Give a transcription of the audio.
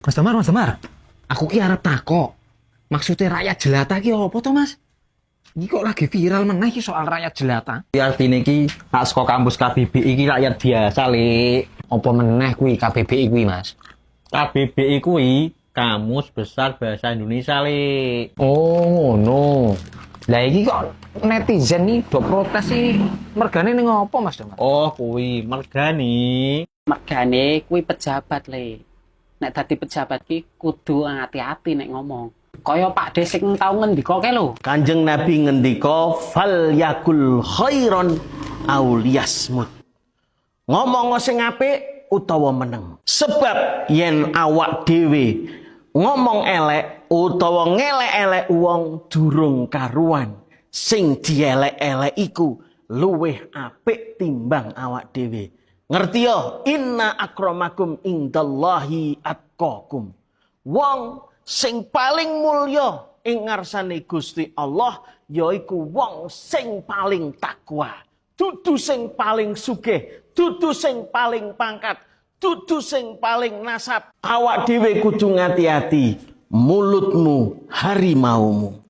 Mas Damar. Aku ki arep takok. Maksudnya rakyat jelata ki apa to, Mas? Iki kok lagi viral meneh iki soal rakyat jelata. Ya artine iki nak saka kampus KBBI iki rakyat biasa, Le. Apa meneh kuwi KBBI kuwi, Mas? KBBI kuwi Kamus Besar Bahasa Indonesia, Le. Oh, ngono. Lah iki kok netizen nih do protes sih. Mergane ning apa, Mas Damar? Oh, kuwi mergani. Mergane kuwi pejabat, Le. Nek dadi pejabat ki kudu hati-hati nek ngomong. Kaya Pak Desik tau ngendika ke lho. Kanjeng Nabi ngendika fal yakul khairon aw liyasmut. Ngomong sing apik utawa meneng. Sebab yen awak dhewe ngomong elek utawa ngelek-elek wong durung karuan, sing dielek-elek iku luwih apik timbang awak dhewe. Ngerti yo, inna akramakum indallahi atqakum. Wong sing paling mulya ing ngarsane Gusti Allah yaiku wong sing paling takwa. Dudu sing paling sugih, dudu sing paling pangkat, dudu sing paling nasab. Awak dhewe kudu ngati-ati, mulutmu harimaumu.